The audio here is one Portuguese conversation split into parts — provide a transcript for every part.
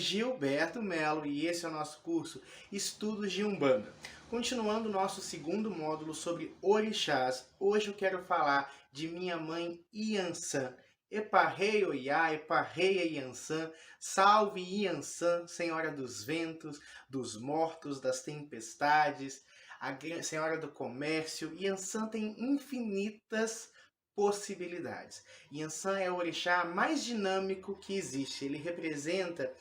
Gilberto Melo e esse é o nosso curso Estudos de Umbanda. Continuando o nosso segundo módulo sobre orixás, hoje eu quero falar de minha mãe Iansã. Eparrei Oiá, Eparrei Iansã, salve Iansã, Senhora dos ventos, dos mortos, das tempestades, Senhora do comércio. Iansã tem infinitas possibilidades. Yansan é o orixá mais dinâmico que existe. Ele representa,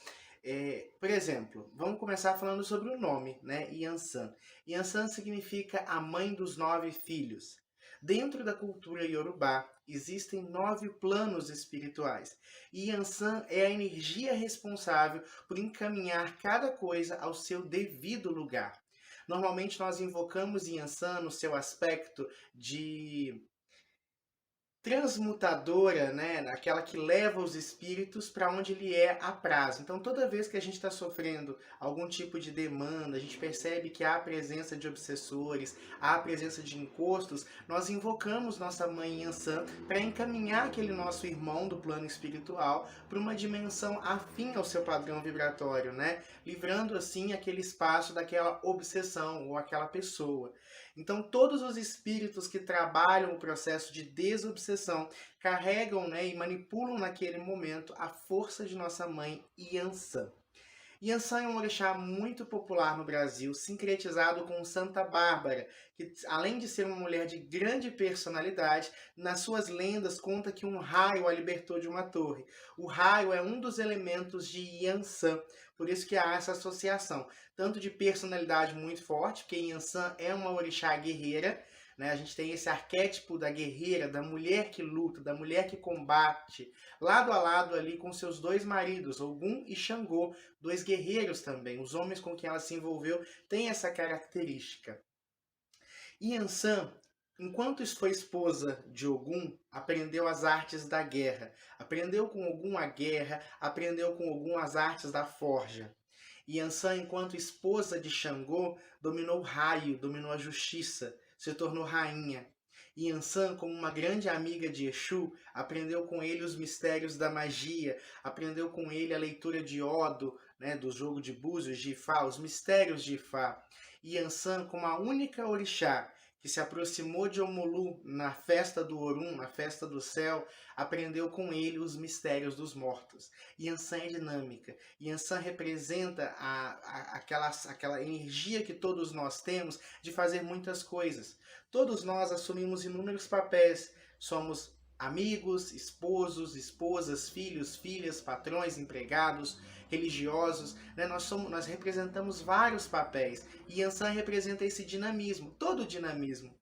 por exemplo, vamos começar falando sobre o nome, né? Yansan. Yansan significa a mãe dos 9 filhos. Dentro da cultura iorubá, existem 9 planos espirituais. E Yansan é a energia responsável por encaminhar cada coisa ao seu devido lugar. Normalmente nós invocamos Yansan no seu aspecto de transmutadora, né? Aquela que leva os espíritos para onde ele é apraz. Então, toda vez que a gente está sofrendo algum tipo de demanda, a gente percebe que há a presença de obsessores, há a presença de encostos, nós invocamos nossa mãe Yansan para encaminhar aquele nosso irmão do plano espiritual para uma dimensão afim ao seu padrão vibratório, né? Livrando assim aquele espaço daquela obsessão ou aquela pessoa. Então, todos os espíritos que trabalham o processo de desobsessão carregam, né, e manipulam naquele momento a força de nossa mãe Iansã. Iansã é um orixá muito popular no Brasil, sincretizado com Santa Bárbara, que além de ser uma mulher de grande personalidade, nas suas lendas conta que um raio a libertou de uma torre. O raio é um dos elementos de Iansã, por isso que há essa associação, tanto de personalidade muito forte, porque Iansã é uma orixá guerreira, né? A gente tem esse arquétipo da guerreira, da mulher que luta, da mulher que combate, lado a lado ali com seus 2 maridos, Ogum e Xangô, 2 guerreiros também. Os homens com quem ela se envolveu têm essa característica. Iansã, enquanto foi esposa de Ogum, aprendeu as artes da guerra. Aprendeu com Ogum a guerra, aprendeu com Ogum as artes da forja. Iansã, enquanto esposa de Xangô, dominou o raio, dominou a justiça, se tornou rainha. Iansã, como uma grande amiga de Exu, aprendeu com ele os mistérios da magia, aprendeu com ele a leitura de Odo, né, do jogo de búzios de Ifá, os mistérios de Ifá. Iansã, como a única orixá que se aproximou de Omulu na festa do Orum, na festa do céu, aprendeu com ele os mistérios dos mortos. Iansã é dinâmica. Iansã representa aquela energia que todos nós temos de fazer muitas coisas. Todos nós assumimos inúmeros papéis. Somos amigos, esposos, esposas, filhos, filhas, patrões, empregados, religiosos, né? Nós representamos vários papéis. E Yansan representa esse dinamismo, todo o dinamismo.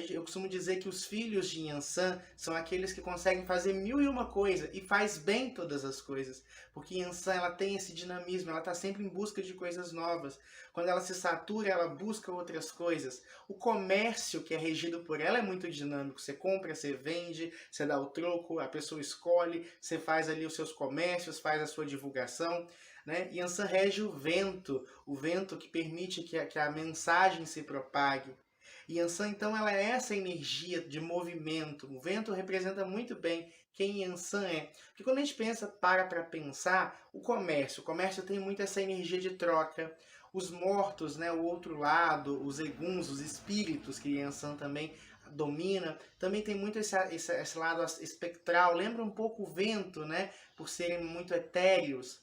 Eu costumo dizer que os filhos de Yansan são aqueles que conseguem fazer 1001 coisa e faz bem todas as coisas. Porque Yansan, ela tem esse dinamismo, ela está sempre em busca de coisas novas. Quando ela se satura, ela busca outras coisas. O comércio que é regido por ela é muito dinâmico. Você compra, você vende, você dá o troco, a pessoa escolhe, você faz ali os seus comércios, faz a sua divulgação, né? Yansan rege o vento que permite que a mensagem se propague. Yansan, então, ela é essa energia de movimento. O vento representa muito bem quem Yansan é. Porque quando a gente para pensar, o comércio tem muito essa energia de troca. Os mortos, né, o outro lado, os eguns, os espíritos que Yansan também domina, também tem muito esse lado espectral. Lembra um pouco o vento, né, por serem muito etéreos.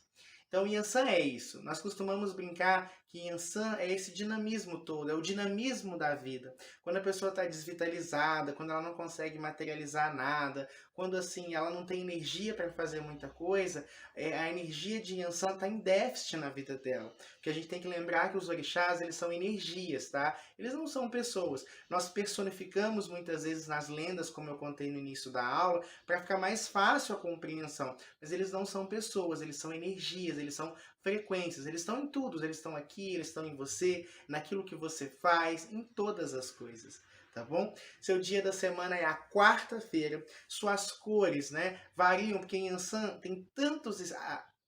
Então, Yansan é isso. Nós costumamos brincar que Yansan é esse dinamismo todo, é o dinamismo da vida. Quando a pessoa está desvitalizada, quando ela não consegue materializar nada, quando assim ela não tem energia para fazer muita coisa, a energia de Yansan está em déficit na vida dela. Porque a gente tem que lembrar que os orixás, eles são energias, tá? Eles não são pessoas. Nós personificamos muitas vezes nas lendas, como eu contei no início da aula, para ficar mais fácil a compreensão. Mas eles não são pessoas, eles são energias, eles são frequências, eles estão em tudo, eles estão aqui, eles estão em você, naquilo que você faz, em todas as coisas, tá bom? Seu dia da semana é a quarta-feira, suas cores, né, variam, porque em Yansan tem tantos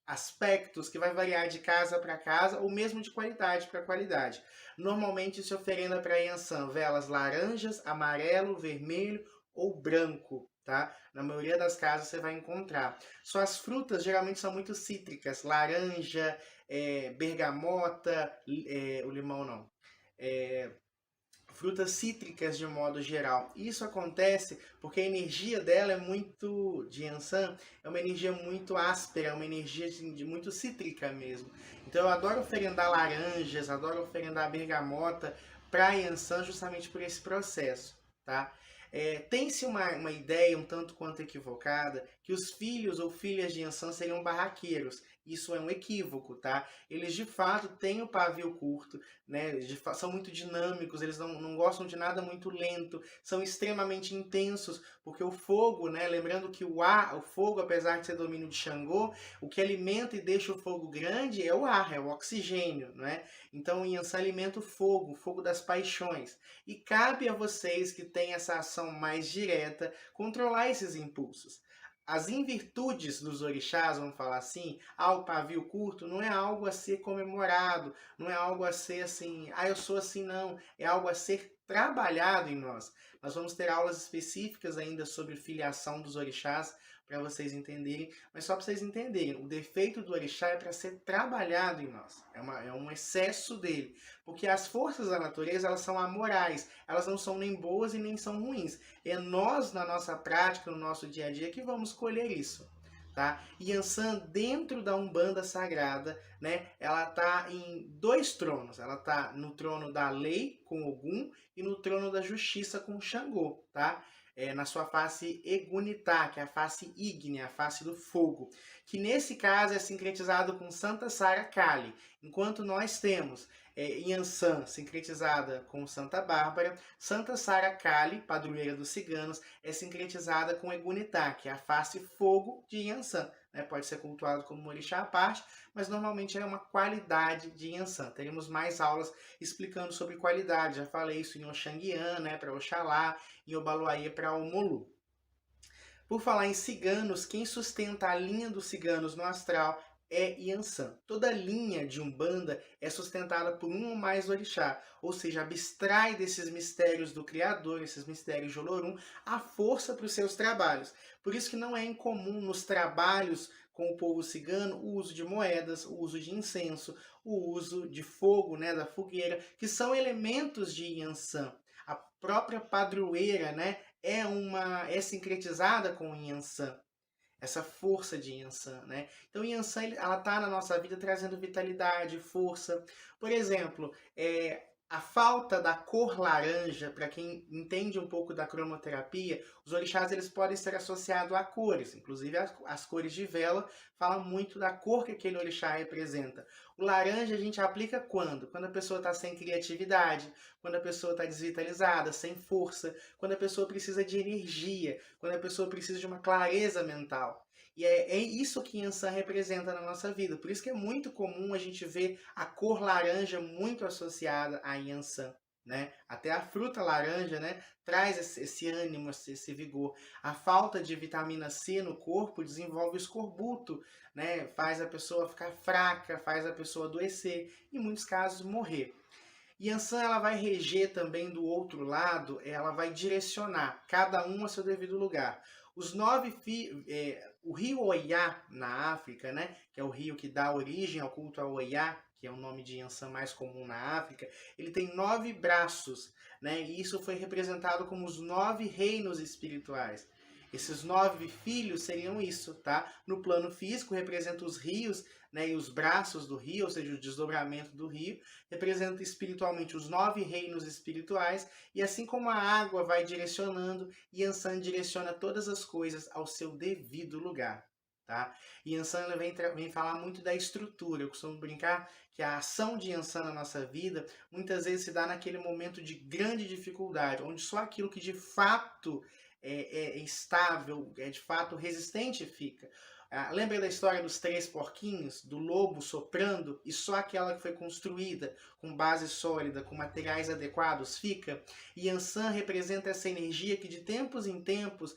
aspectos que vai variar de casa para casa, ou mesmo de qualidade para qualidade. Normalmente se oferenda para Yansan velas laranjas, amarelo, vermelho ou branco. tá? Na maioria das casas você vai encontrar. Suas frutas geralmente são muito cítricas, laranja, bergamota, o limão não. É, frutas cítricas de modo geral. Isso acontece porque a energia dela é muito, de Yansan, é uma energia muito áspera, é uma energia de muito cítrica mesmo. Então eu adoro oferendar laranjas, adoro oferendar bergamota para Yansan justamente por esse processo, tá? Tem-se uma ideia um tanto quanto equivocada que os filhos ou filhas de Yansan seriam barraqueiros. Isso é um equívoco, tá? Eles de fato têm o pavio curto, né? São muito dinâmicos, eles não gostam de nada muito lento, são extremamente intensos, porque o fogo, né? Lembrando que o fogo, apesar de ser domínio de Xangô, o que alimenta e deixa o fogo grande é o ar, é o oxigênio, né? Então o Yansan alimenta o fogo das paixões. E cabe a vocês que têm essa ação mais direta controlar esses impulsos. As invirtudes dos orixás, vamos falar assim, o pavio curto, não é algo a ser comemorado, não é algo a ser assim, eu sou assim, não. É algo a ser trabalhado em nós. Nós vamos ter aulas específicas ainda sobre filiação dos orixás, para vocês entenderem, mas só para vocês entenderem, o defeito do orixá é para ser trabalhado em nós, é um excesso dele, porque as forças da natureza, elas são amorais, elas não são nem boas e nem são ruins, é nós, na nossa prática, no nosso dia a dia, que vamos colher isso. Tá? Yansan, dentro da Umbanda Sagrada, né, ela está em dois tronos. Ela está no trono da lei, com Ogum, e no trono da justiça, com Xangô. Tá? Na sua face Egunitá, que é a face ígnea, a face do fogo. Que nesse caso é sincretizado com Santa Sara Kali. Enquanto nós temos Yansan, sincretizada com Santa Bárbara, Santa Sara Kali, padroeira dos ciganos, é sincretizada com Egunitá, que é a face fogo de Yansan. Né? Pode ser cultuado como um orixá à parte, mas normalmente é uma qualidade de Yansan. Teremos mais aulas explicando sobre qualidade. Já falei isso em Oxanguian, né, para Oxalá, em Obaluaê para Omolu. Por falar em ciganos, quem sustenta a linha dos ciganos no astral é Yansan. Toda linha de Umbanda é sustentada por um ou mais orixá, ou seja, abstrai desses mistérios do Criador, esses mistérios de Olorum, a força para os seus trabalhos. Por isso que não é incomum nos trabalhos com o povo cigano o uso de moedas, o uso de incenso, o uso de fogo, né, da fogueira, que são elementos de Yansan. A própria padroeira, né, é sincretizada com o Yansan, essa força de Yansan, né? Então Yansan, ela tá na nossa vida trazendo vitalidade, força. Por exemplo, a falta da cor laranja, para quem entende um pouco da cromoterapia, os orixás eles podem ser associados a cores, inclusive as cores de vela falam muito da cor que aquele orixá representa. O laranja a gente aplica quando? Quando a pessoa está sem criatividade, quando a pessoa está desvitalizada, sem força, quando a pessoa precisa de energia, quando a pessoa precisa de uma clareza mental. E é isso que Yansan representa na nossa vida. Por isso que é muito comum a gente ver a cor laranja muito associada a Yansan. Né? Até a fruta laranja, né, traz esse ânimo, esse vigor. A falta de vitamina C no corpo desenvolve o escorbuto, né? Faz a pessoa ficar fraca, faz a pessoa adoecer e, em muitos casos, morrer. Yansan, ela vai reger também do outro lado, ela vai direcionar cada um a seu devido lugar. Os o rio Oiá, na África, né, que é o rio que dá origem ao culto a Oiá, que é o nome de Yansan mais comum na África, ele tem 9 braços, né, e isso foi representado como os 9 reinos espirituais. Esses 9 filhos seriam isso, tá? No plano físico, representa os rios, né, e os braços do rio, ou seja, o desdobramento do rio, representa espiritualmente os 9 reinos espirituais, e assim como a água vai direcionando, Yansan direciona todas as coisas ao seu devido lugar. Tá? Yansan vem falar muito da estrutura. Eu costumo brincar que a ação de Yansan na nossa vida muitas vezes se dá naquele momento de grande dificuldade, onde só aquilo que de fato é estável, é de fato resistente fica. Lembra da história dos 3 porquinhos, do lobo soprando, e só aquela que foi construída com base sólida, com materiais adequados fica? Yansan representa essa energia que de tempos em tempos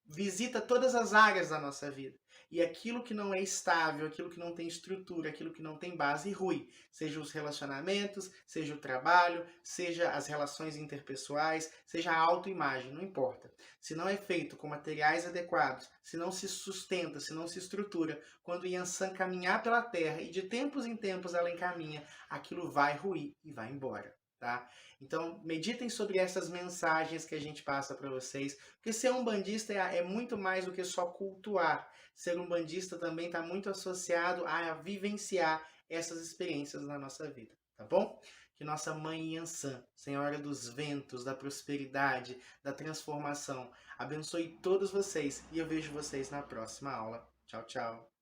visita todas as áreas da nossa vida. e aquilo que não é estável, aquilo que não tem estrutura, aquilo que não tem base, rui. Seja os relacionamentos, seja o trabalho, seja as relações interpessoais, seja a autoimagem, não importa. Se não é feito com materiais adequados, se não se sustenta, se não se estrutura, quando Yansan caminhar pela terra e de tempos em tempos ela encaminha, aquilo vai ruir e vai embora. Tá? Então, meditem sobre essas mensagens que a gente passa para vocês, porque ser um bandista é muito mais do que só cultuar. Ser um bandista também está muito associado a vivenciar essas experiências na nossa vida, tá bom? Que nossa mãe Yansan, Senhora dos Ventos, da prosperidade, da transformação, abençoe todos vocês e eu vejo vocês na próxima aula. Tchau, tchau.